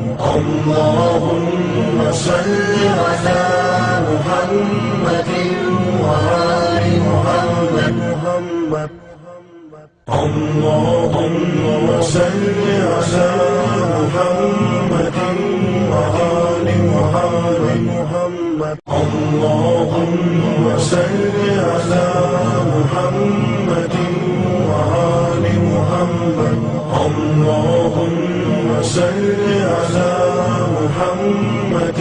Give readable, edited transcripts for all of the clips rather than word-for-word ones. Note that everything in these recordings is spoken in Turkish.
اللهم صل على محمد وآل محمد اللهم صل على محمد وآل محمد اللهم صل على محمد وآل محمد اللهم صل على محمد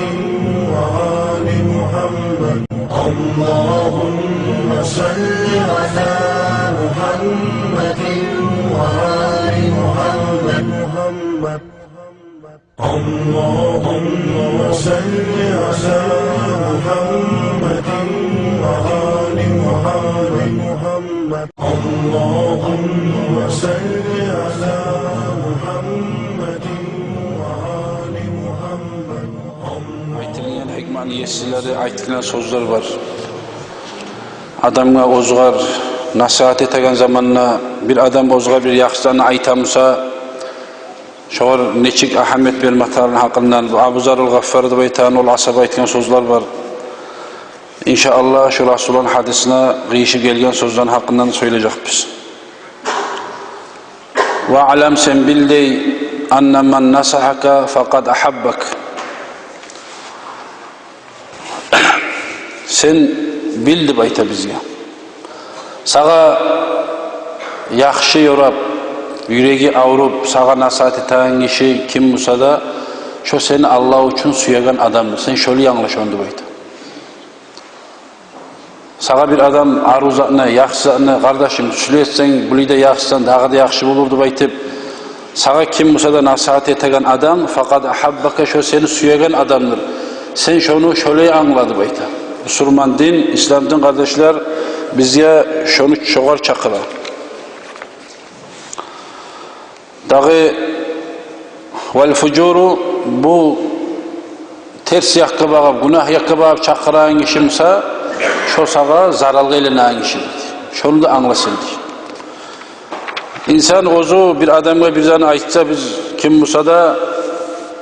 وآل محمد اللهم صل على محمد وآل محمد اللهم صل على محمد وآل محمد اللهم صل على محمد وآل محمد. Aytilgan hikmatli yesizlari, aytilgan sözler var. Adamga ozgar nasihat etegen zamanla bir adam ozgar bir yaxşılarını aytamsa şoğur neçik ahamiyet vermeklerin hakkından Abu Zarul Gaffar'da baytan ol asaba aytgan sözler var. İnşallah şu Resulullah'ın hadisine gıyışı gelgen sözlerin hakkından söyleyecek biz. Ve alem sen bildi anne men nasahaka faqad ahabbak. Sen bildi bayta bizge. Sağa yaxşı yorap, yüreği avrup, sağa nasihat eten kişi kim olsa da şu seni Allah için suyagan adamdır. Sen şöyle yanlış ondu bayta. Sağa bir adam aruzatını, yaxşısını, kardeşim süleetsen, bunu da yaxşısan, daha da yaxşı bulurdu baytip, sağa kim olsa da nasihat eten adam, fakat ahabbaka şu seni suyagan adamdır. Sen şunu şöyle anladı bayta. Müslüman din, İslam din kardeşler bizge şunu çoğar çakıra. Dağı vel fucuru bu ters yakka bağıb, günah yakka bağıb çakıran kişimse şu sağa zararlı elenen kişidir. Şunu da anlasın diye. İnsan ozu bir adamga bir zan aytsa biz kim olsa da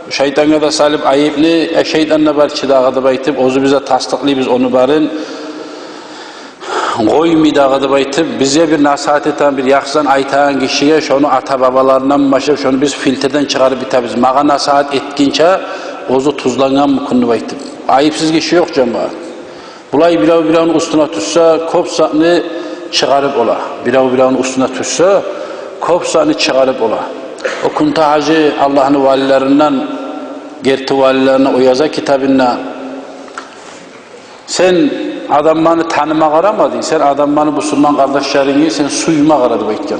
şeytanga da salip ayıplı, şeytanla bar çıdağı da baytip, ozu bize tasdıklı biz onu barın koymaydağı da baytip, bize bir nasihat eten, bir yaxşıdan aytan kişiye şunu ata babalarından başlayıp, şunu biz filtreden çıkarıp bitabiz. Mağa nasihat etkince ozu tuzlangan mıkınını baytip. Ayıpsız kişi yok cemaat. Bulay bilavun üstüne tutsa, kopsağını çıkarıp ola. Bilavun üstüne tutsa, kopsağını çıkarıp ola. O Kunta Hacı Allah'ın valilerinden, gerti valilerine o yaza kitabına sen adammanı tanıma aramadın, sen adammanı Müslüman kardeşlerini sen suyuma aradı baytken o.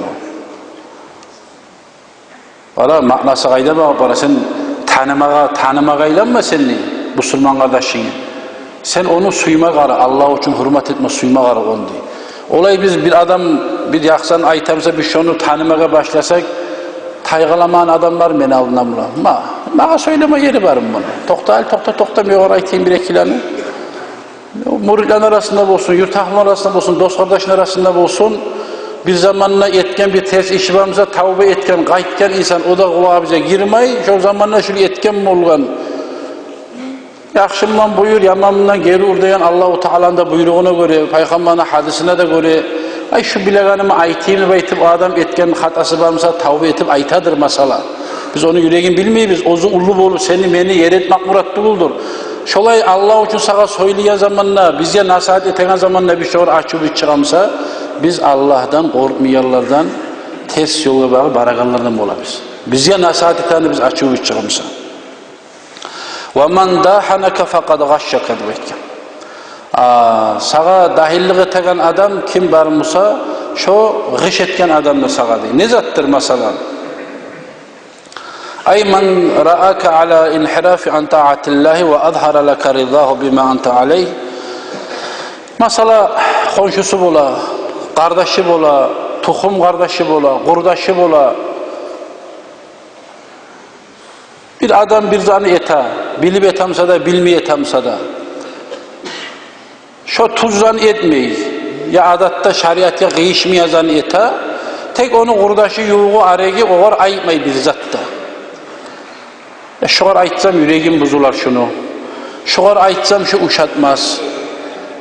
Valla maknası kayda bak bana, sen tanımağa ilanma seni Müslüman kardeşini. Sen onu suyuma ara, Allah için hürmet etme, suyuma ara onu diye. Olay biz bir adam bir yaksan aytamsa biz şunu tanımağa başlasak taygılaman adamlar men aldığına bula. Mağa söyleme yeri varım bunu. Tokta bir oraya aytayım bir ekileni. Muridlerin arasında olsun, yurtahın arasında olsun, dost kardeşin arasında olsun, bir zamanla etken bir ters iş varımıza tavbe etken, qaytken insan o da kulağa bize girmey, şu zamanla şu etken mi olgan? Yaxşımdan buyur, yamanından geri urdayan Allah-u Teala'nın da buyruğuna göre, Peygamber'in hadisine de göre, ay şu bileganımı aytayım baytip, o adam etken hatası varımıza tavbe etip aytadır masala. Biz onu yüreğin bilmeyiz, ozu ulu bolup seni meni yer etmek muratlı buldur. Şolay Allah için sağa söyleyen zamanla, bizge nasihat eten zamanla bir şey açıp çıkamsa, biz Allah'tan, korkmayanlardan, ters yola bağlı baraganlardan olabiliriz. Bizge nasihat eteni biz açıp çıkamsa. وَمَنْ دَاحَنَكَ فَقَدْ غَشَّكَ deyken. Sağa dahillik eten adam kim barmısa, şu gış etken adamdır sağa değil. Ne zattır mesela? Ay men ra'aka ala inhirafi an ta'atillahi ve azhara laka ridahu bima anta aleyh. Mesela komşusu bola, kardeşi bola, tohum kardeşi bola, kurdaşı bola. Bir adam bir zanı eta, bilip etamsa da, bilmey etamsa da. Şu tuzdan etmeyi, ya adatta şariatya gıyışmaya zanı eta, tek onu kurdaşı yuğu aregi oğar ayıpmayı bir zatta. Şugar aytsam yüreğim buzular şunu. Şugar aytsam şu uşatmaz.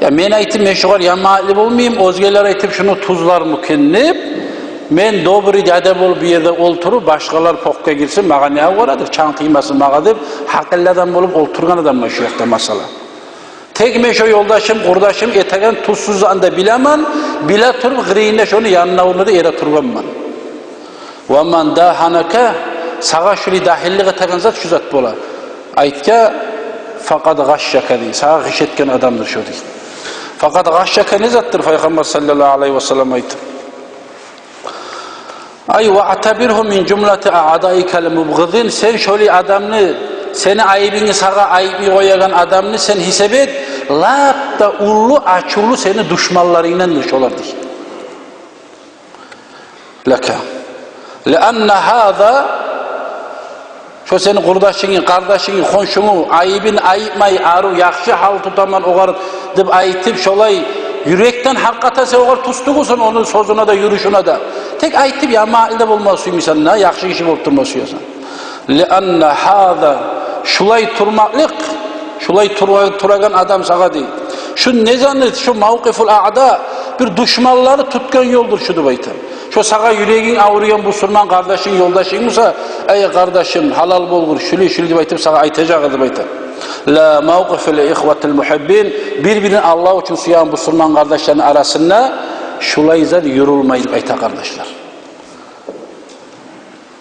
Ya men aytib men şugar yamanlı bolmayım, özgeler aytib şunu tuzlar mükennep. Men dobri dada bolup bir yerde olturup başkalar pokka girsin, maga ne uğradır? Çan kıymasın maga deb hakilli adam bolup olturgan adam şu yakta masala. Tek men şu yoldaşım, kurdaşım etegen tuzsuz anda bileman, bile turup gıriyinde şunu yanına olmadı yere turganman. Ve man dahanaka sağa şuli dahillik etegen zat şu zat bola. Aytka fakat gashşaka deydi. Sağa gış etken adamdır şu deydi. Fakat gashşaka ne zattır? Peygamber sallallahu aleyhi ve sellem aytdı. Ay ve atabirhu min cumlati a'daikel mubghidin. Sen şöyle adamını, seni ayıbını sağa ayıbı koyagan adamını sen hisap et. Lapta ullu açulu seni düşmanlarıyla şolar deydi. Laka. Leanne hâzâ şu senin kurdaşını, kardeşini, konşunu ayıbın ayıpmayı arı, yakşı hal tutaman oğar deyip ayıtıp şolay yürekten hakikata sen oğar tustuğusun onun sözüne de yürüyüşüne de. Tek ayıtıp ya mailde bulmasıyım insanına, yakşı kişi bulup durmasıysan. لِأَنَّ هَذَا şulay turmaklık, şulay turagan adam sağa değil. Şu ne zannet, şu mevkiful a'da bir düşmanları tutkan yoldur şu dubaytan. Şu sağa yüreğin ağrıyan bu Müslüman kardeşin, yoldaşın olsa, ey kardeşim halal bolgur, şuli deyip aytıp sağa aytacağı deyip aytar. La mevkifil ihvetil muhibbin, birbirini Allah için suyan bu Müslüman kardeşlerin arasında şulay zat yürülmeyip ayta kardeşler.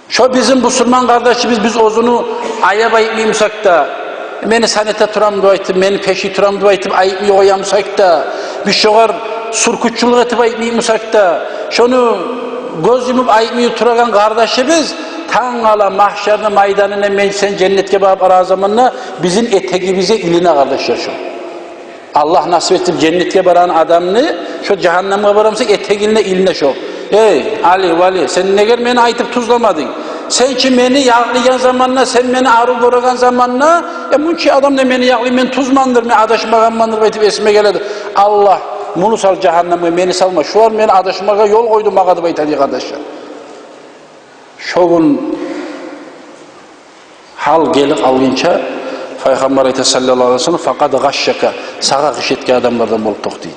Şu bizim bu Müslüman kardeşimiz biz ozunu ayab ayıpmayımsak da, beni sanete turam da aytıp, beni peşi turam da aytıp ayıpmay koyamsak da, bir şoğar surkutçuluk etip ayıpmayımsak da, şunu göz yumup ayıpmay turagan kardeşimiz, Tangala mahşerine maydanına meclisen cennetke bağıp ara zamanla bizim eteğimize iline kardeşler şu. Allah nasip etip cennetke baran adamını şu cehenneme baramsak eteğine iline şu. Ey Ali Vali sen ne gel beni aytıp tuzlamadın. Sen ki beni yağlayan zamanla sen beni arı korugan zamanla ya bunki adam da beni yağlayın ben tuzmandır ben adaşmağanmandır baytıp esime geledi. Allah bunu sal cehenneme beni salma şu an beni adaşmağa yol koydum mağadı baytadı kardeşler. Şoğun hal gelip alınca Peygamber sallallahu aleyhi ve sellem fakat gashşaka sağa gış etken adamlardan bolup toktuydu.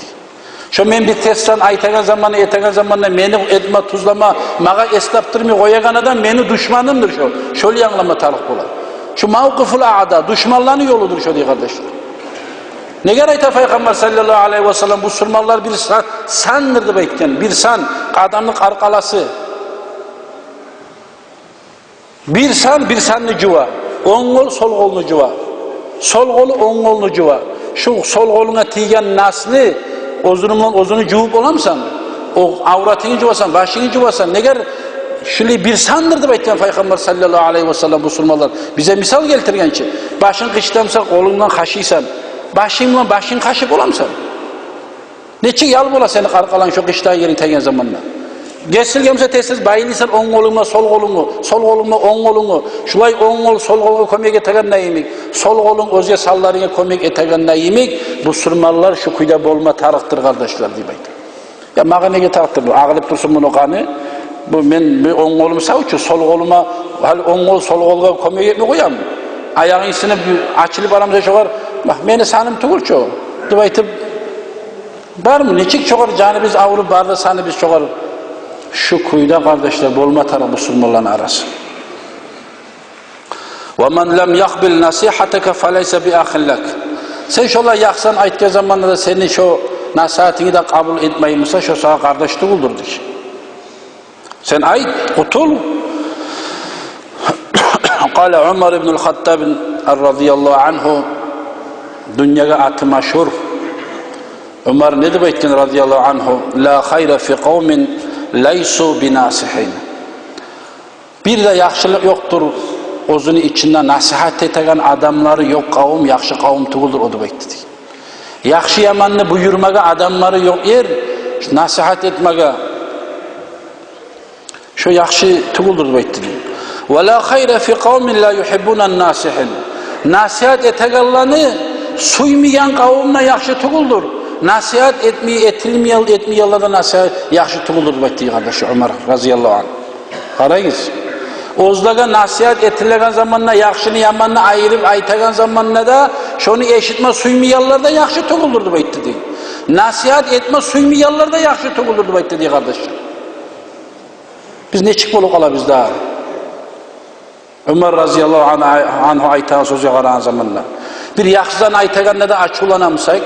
Şu men bir testten aytagan zamanı etegen zamanla beni etme tuzlama mağa eslaptırmay koyagan adam meni düşmanımdır şu. Şöyle yanlama tarık bolar. Şu mevkiful a'da düşmanların yoludur şu diye kardeşler. Ne gerek Peygamber sallallahu aleyhi ve sellem bu Müslümanlar bir sandır deyip aytken bir san adamlık arkalası. Bir sanlı cuva, on kol sol kolunu cuva, sol kolu on kolunu cuva. Şu sol koluna tiygen naslı, ozunu cuvup olamsan, o avratını cuvasan, başını cuvasan, neger şöyle bir sandır da aytgan Peygamber sallallahu aleyhi ve sellem bu Müslümanlar bize misal keltirgen ki, başın kışlamsa kolundan kaşıysan, başın kaşıp olamsan. Neçik yal bola seni arkalan şu kışta yerin tiygen zamanla. Geçsilgemse tesiz bayılıysan on kolunla sol kolunla on kolunu, şulay on kol sol koluna kömek etegen neyimik, sol kolun özge sallarına kömek etegen neyimik, bu sürmallar şu kuyda bolma tarıktır kardeşler deyip aytır. Ya mağa nege tarıktır bu, ağılıp dursun bunu kanı, bu men on kolumu savçu, sol koluma, on kol sol koluna kömek etme koyam, ayağın içine açılıp aramıza çoğar, bak beni sanım tuğur çoğu, deyip aytıp, var mı, neçik çoğar, canı biz avrup barda sanı biz çoğar, şu kuyuda kardeşler bolma tarafı Müslümanların arası. وَمَنْ لَمْ يَقْبِلْ نَصِيحَتَكَ فَلَيْسَ بِأَخٍ لَكَ sen şola yaksan aytken zamanında da senin şu nasihatini de kabul etmeyimse şu sağa kardeş değildir diye. Sen ayt, kutul. Kale Umar ibn al-Hattab radıyallahu anhu dünyaya atı maşhur. Umar ne de aytken radıyallahu anhu la hayra fi kavmin leysu binasihin. Bir de yaxşılık yoktur. Özünü içinde nasihat etegen adamları yok kavim, yaxşı kavim tuğuldur o da bekledik. Yaxşı yamanını buyurmaga adamları yok yer, nasihat etmege. Şu yaxşı tuğuldur bekledik. Ve la hayra fi kavmin la yuhibbunan nasihin. Nasihat etegenlerini suymayan kavimle yaxşı tuğuldur. Nasihat etmeyenlerden nasihat yaxşı tuğuldur bekledik kardeşi Ömer razıyallahu anh. Karayız. Ozlaga nasihat etilen zamanla yakşını yamanını ayırıp aytagan zamanla da şonu eşitme suymayanlar da yakşı tokulurdu bayıttı diye. Nasihat etme suymayanlar da yakşı tokulurdu bayıttı diye kardeşler. Biz ne çık bolup ala biz daha? Ömer razıyallahu anhu aytagan sözü qaran zamanla. Bir yakşıdan aytaganla da açulanamsak,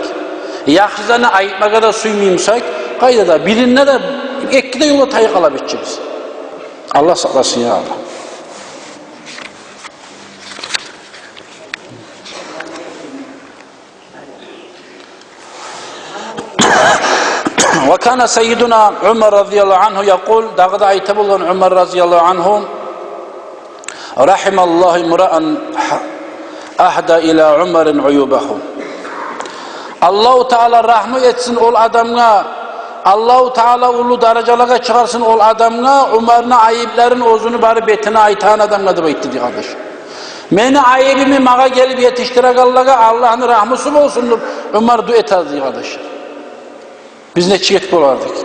yakşıdan aytmaga da suymayımsak, kayda da birine de ekkide yola tayık alabileceğiz. Allah saklasın ya Allah. وكان سيدنا عمر رضي الله عنه يقول دغد aytib olan Ömer radıyallahu anhu rahimallahu imra'an ahda ila Umar'in uyubahu. Allahu Teala rahmet etsin ol adamga, Allahu Teala ulu derecelerine çıkarsın ol adamga, Umar'ın ayıpların ozunu bari betine aytan adamga da bayıttı kardeş. Meni ayıbimi mağa gelip yetiştirek Allah'ın rahmeti olsun Ömer dua eterdi kardeş. Biz ne çiğet bulardık.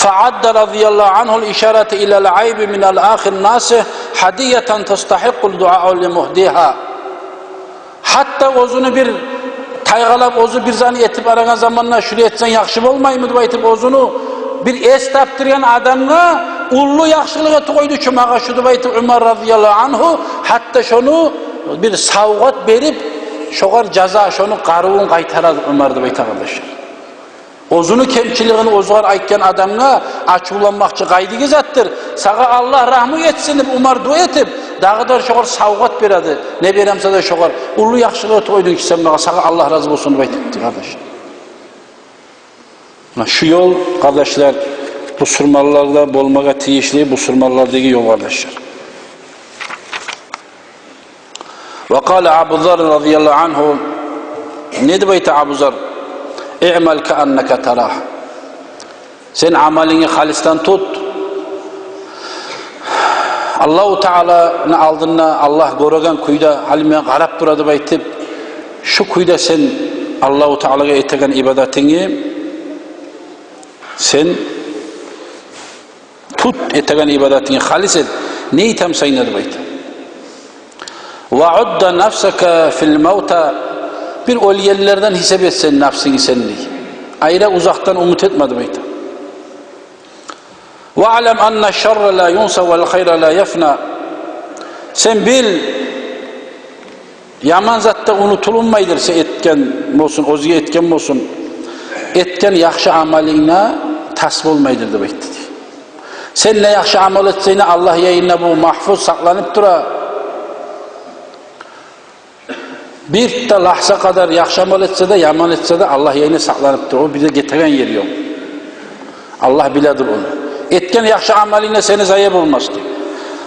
فَعَدَّ رَضِيَ اللّٰهُ عَنْهُ الْاِشَارَةِ اِلَى الْعَيْبِ مِنَ الْآخِرِ النَّاسِ حَدِيَّةً تَسْتَحِقُّ الدُّعَاءُ لِمُهْدِيهَا. Hatta ozunu bir taygalap ozu bir zani etip aragan zamanla şunu etsen yakşı olmayı mı baytip ozunu bir es taptıryan adamla ullu yakşılık eti koydu ki mağa şunu baytip Ömer radıyallahu anhu hatta şunu bir savgat verip şoğar caza şunu karıvun kaytaradı Ömer'de baytip arkadaşlar. Ozunu kemçiliğini ozuğar aytken adamla açılanmakçı kaydı gizattır. Sağa Allah rahmet etsin Umar dua etip dağıdar şoğar savgat beradi. Ne beremse de şoğar ullu yakşılığı toydun ki sen bana sağa Allah razı olsun baytipti kardeş. Şu yol kardeşler bu surmalarda bolmaga tiyişli bu surmalardaki yol kardeşler. Ve kâle Abu Zar radıyallahu anhu ne de baytı Abu Zar? İ'mal keanneke terah. Sen amalini halistan tut. Allahu Teala'nın aldığına Allah göregan kuyda halime qarap duradı baytip şu kuyda sen Allahu Teala'ga etegen ibadetini sen tut etegen ibadetini halis et. Neyi temsaynadı baytip? وَعُدَّ نَفْسَكَ فِي الْمَوْتَ bir oliyellerden hesap etsen nefsini senli. Ayrı uzaktan umut etmedi bayta. وَعَلَمْ أَنَّ الشَّرَّ لَا يُنْسَ وَالْخَيْرَ لَا يَفْنَى. Sen bil, yaman zatta unutulunmaydır etken olsun, özge etken olsun. Etken yakşı amaline tasvip olmaydır bayta. Sen ne yakşı amal etseyne Allah yayınla bu mahfuz saklanıp dura. Bir de lahza kadar yaxşı amal etse de yaman etse de Allah yayını saklanıp durur. O bize getiren yeri yok. Allah biledir onu. Etken yaxşı amaline seni zayıf olmaz diyor.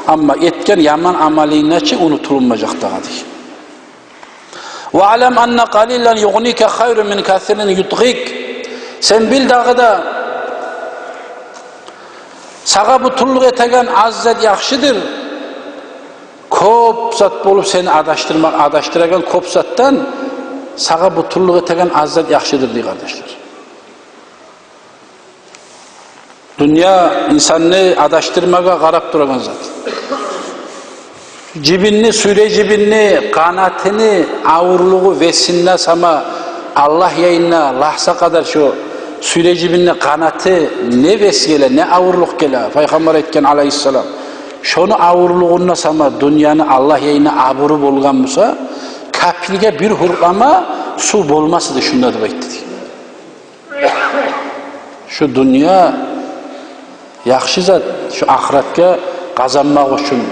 Ama etken yaman amaline ki unutulmayacak daha diyor. وَعَلَمْ أَنَّ قَلِيلًا يُغْنِكَ خَيْرٌ مِنْ كَثِرٍ يُطْغِيكَ. Sen bil dağıda sağa bu tulluk etegen azzet yaxşıdır. Kop zat bolup seni adaştıragan kop zattan sağa bu tulluk etegen azzat yaxşıdır diye kardeşler. Dünya insanını adaştırmaga qarap duragan zat. Cibinni, süre cibinni, kanatını, ağırlığı vesinle sama Allah yayınla lahza kadar şu süre cibinni kanatı ne vesile ne ağırlık gele. Peygamber etken aleyhisselam. Şonu ağırlığına sama dünyanı Allah yayına aburu bolgan bulsa kapilge bir hurlama su bolmasıdır şunda da baytdı. Şu dünya yaxşı zat şu ahiretke kazanmak için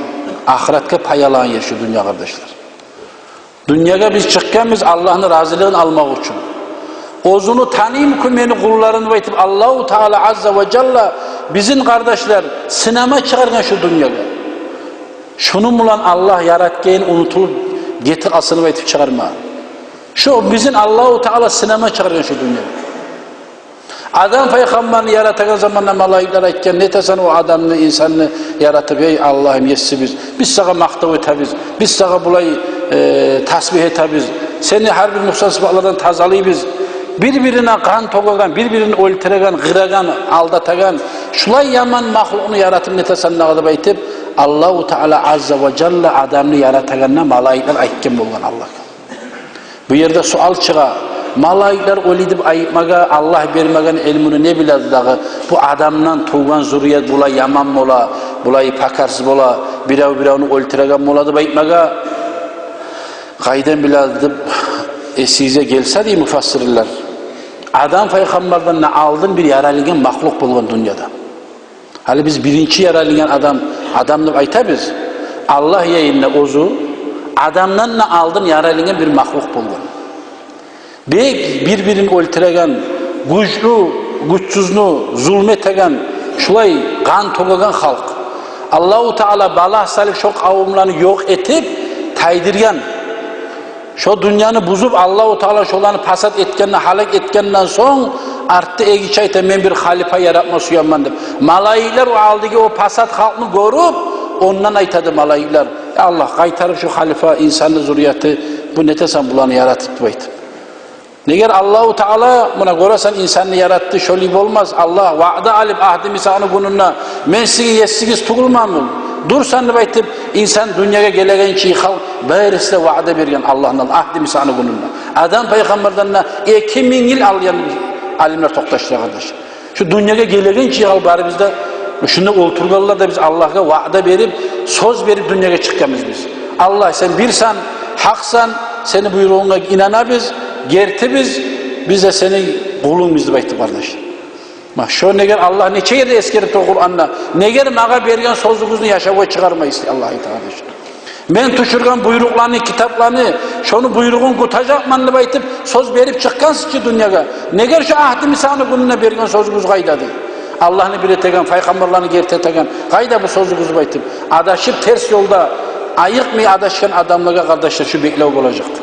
ahiretke payalan yer şu dünya kardeşler. Dünyaya biz çıkkanız Allah'ın razılığını almak için. Ozunu tanıyım ki meni kullarını baytıp Allahu Teala Azze ve Celle bizim kardeşler sinema çıkargan şu dünyada. Şunun bulan Allah yaratkeyin unutulup getir asını baytıp çıkarma. Şu bizim Allahu Teala sinema çıkargan şu dünyada. Adam peygamberini yaratan zamanla malaikler aytken ne tesen o adamını insanını yaratıp ey Allah'ım yetsi biz sana maktav etabiz, biz sana bulay tasbih etabiz, seni her bir noksan sıfatlardan tazalaybiz. Birbirine kan tokagan, birbirini öldüregan, gıragan, aldatagan, şulay yaman mahlukunu yaratıp ne tesen nağıda baytip Allahu Teala azza ve celle adamını yarataganda malaikler aytken bolgan Allah'a. Bu yerde sual çığa. Malaikler olidip aytmaga Allah bermegen ilmini ne biladi dağı? Bu adamdan tuğan zuriyet bula yaman bola, bulay pakarsız bola, biravni öldüregen bola dip aytmaga qaydan biladi dip esize gelse diye müfessirler. Adam peygamberden aldın bir yaralingen mahluk bolgan dünyada. Hali biz birinci yaralingen adam dip aytabız. Allah yayınla ozu adamdan aldın yaralingen bir mahluk bolgan. Birbirini öldüregen, güçsüzünü zulmetegen, şulay kan togagan halk. Allahu Teala bala salip şu kavimlerini yok etip taydirgen. Şu dünyanı bozup Allahu Teala şolarını pasat etkenine, halak etkenden son arttı egi çayta men bir halifa yaratma suyanman deb. Malaikler o aldığı o pasat halkını görüp ondan aytadı malaikler. Ya Allah kaytarıp şu halifa insanlı zuriyeti bu netesen bulanı yaratıp baytı. Neger Allahu Teala buna göresen insanı yarattı şöyle olmaz. Allah vaada alip ahdi misağını bununla men sizi yessigiz tugulmamın. Dursan da baytip insan dünyaya gelegen çiğhal bayrisle vaada bergen Allah'ın ahdi misağını bununla. Adam peygamberden 2000 yıl alyan alimler toktaştı kardeş. Şu dünyaya gelegen çiğhal bari bizde şunu oturgalılar da biz Allah'a vaada berip söz verip dünyaya çıkkamız biz. Allah sen birsan haksan seni buyruğuna inanabız. Gerti biz de senin kulun bizdi baytı kardeş. Bak şu neger Allah neçe yerde eskerip de Kur'an'da neger mağa bergen sözlüğünüzü yaşavaya çıkarmayız Allah'ı kardeş. Men tuşurgan buyruklarını, kitaplarını, şunu buyruğun kutacakmanını baytıp söz verip çıkansız ki dünyaya. Neger şu ahdi misanı gününe bergen sözlüğünüz kaydadı. Allah'ını bir etegen, peygamberlerini gerti etegen. Kayda bu sözlüğünüzü baytıp. Adaşıp ters yolda ayık mı adaşken adamlara kardeşler şu beklev olacaktı.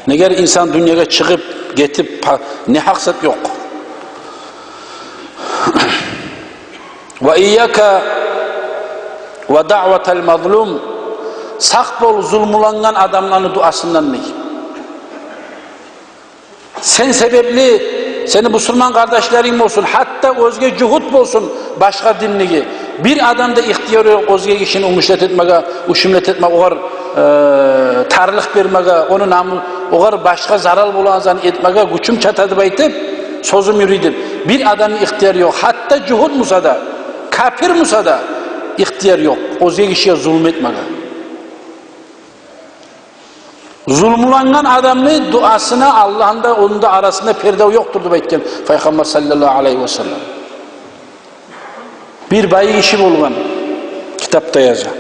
Neger insan dünyaya çıkıp getip ne haksat yok. Ve iyyaka ve da'vetel mazlum sak bol zulmulangan adamların duasından ne? Sen sebepli seni Müslüman kardeşlerin olsun hatta özge cuhut olsun başka dinligi bir adamda ihtiyar yok özge kişini umuşlet etmege uşumlet etmege oğar tarlık vermege onun namı oğar başka zaral bulanzan etmege güçüm çatadı baytıp sözüm yürüydüm bir adamın ihtiyar yok hatta cuhut musada kafir musada ihtiyar yok özge kişiye zulmetmege zulmulangan adamın duasına Allah'ın da onun da arasında perde yoktur diye aytken Peygamber sallallahu aleyhi ve sellem. Bir bayi işi bulgan kitapta yazar.